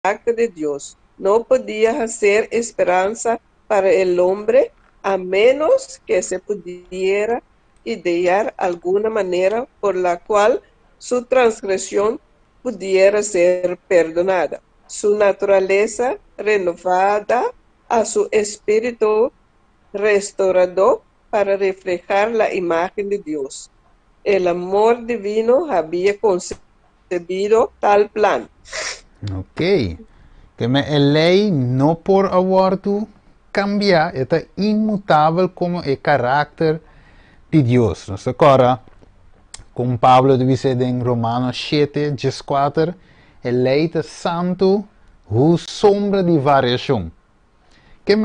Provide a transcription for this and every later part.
carácter de Dios. No podía hacer esperanza para el hombre a menos que se pudiera idear alguna manera por la cual su transgresión pudiera ser perdonada. Su naturaleza renovada a su espíritu restaurador para reflejar la imagen de Dios. El amor divino había concebido tal plan. Ok. Que a lei não por aborto cambiar, é imutável como é caráter de Deus. Nós agora, como Pablo diz em Romanos 7, 14, a lei é santo, o sombra de variação. Que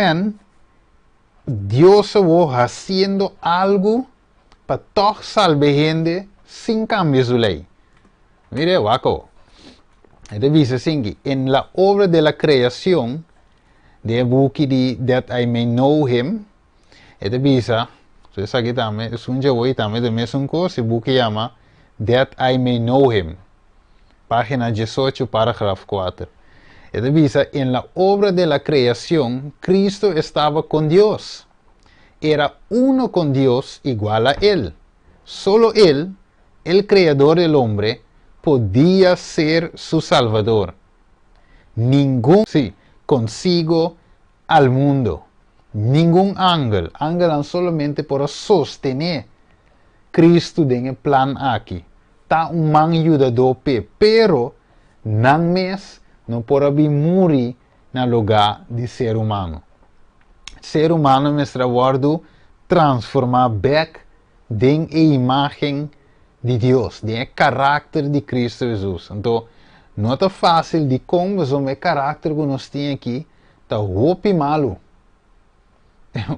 Deus está haciendo algo para toch salvar gente sin cambios de ley. Mire, Waco. Dice así, en la obra de la creación, de boek die that I may know him, dice, so aquí también, es un jevoy también de mesmo curso, el book llama That I May Know Him, página 18, parágrafo 4. Dice, en la obra de la creación, Cristo estaba con Dios. Era uno con Dios igual a Él. Solo Él, el creador del hombre, podía ser su salvador. Ningún, sí, consigo al mundo. Ningún ángel solamente para sostener Cristo en el plan aquí. Está un man ayudador, pero nan mes no para morir en el lugar de ser humano. Ser humano me trabalho transformar back en a imagen de Deus, en el carácter de Cristo Jesus. Então, não é fácil de conversar o carácter que nós temos aqui, está roupa malo.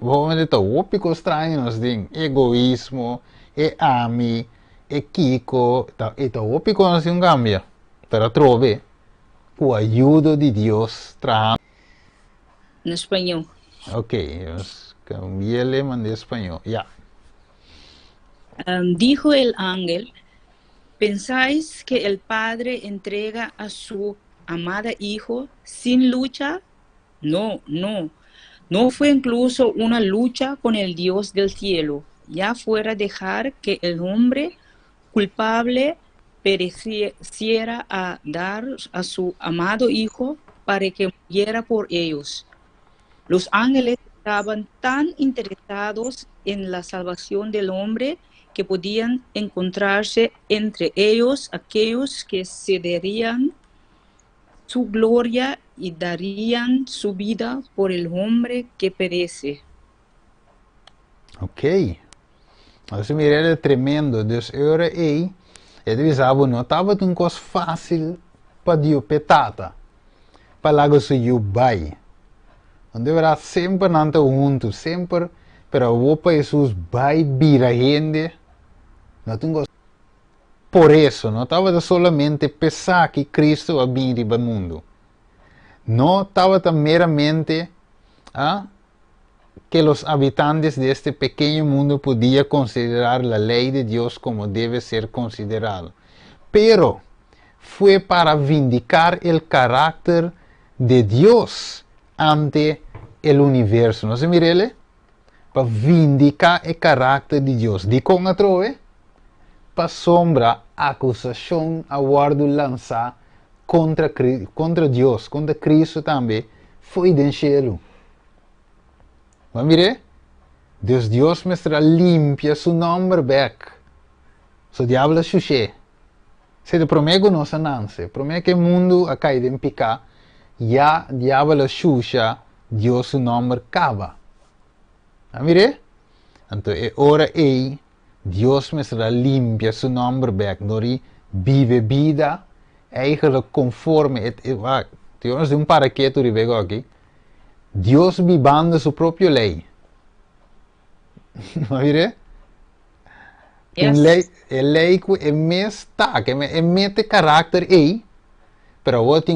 Vamos dizer, está roupa estranho, nós temos egoísmo, ami, kiko, está roupa que nós temos cambia. Para trover, com a ajuda de Deus, trabalhando. En español. Ok, cambiéle, mandé español, ya. Dijo el ángel, ¿pensáis que el Padre entrega a su amada Hijo sin lucha? No, no. No fue incluso una lucha con el Dios del cielo, ya fuera dejar que el hombre culpable pereciera a dar a su amado Hijo para que muriera por ellos. Los ángeles estaban tan interesados en la salvación del hombre que podían encontrarse entre ellos aquellos que cederían su gloria y darían su vida por el hombre que perece. Ok. Assim, mira, é tremendo. Deus era aí. Ele dizia, não estava uma coisa fácil para Deus petata. Para lá que se vai. Não deverá sempre não estar junto, sempre. Pero o Jesus vai vir a gente. Não tem coisa. Por isso, não estava solamente pensar que Cristo vai vir para o mundo. Não estava meramente que los habitantes de este pequeño mundo podían considerar la ley de Dios como debe ser considerado. Pero fue para vindicar el carácter de Dios ante el universo. ¿No se mirele? Para vindicar el carácter de Dios. Di con atrove? Para sombra acusación a guardo lanzar contra Dios, contra Cristo también, fue del cielo. Mas mire, Deus me limpia su nombre back. So diablo chuché. Se te promete no sananse, promete que el mundo ha caído en picar, ya diablo chucha, Dios su nombre cava. Ah, mire? Entonces, ahora Dios me limpia su nombre back, Dori vive vida, eigenlijk conforme, Dios de un paraqueto de vego aquí. Dios vivando su propia ley. ¿No mire? Yes. Lei que é mais tá, que é mete carácter aí, pero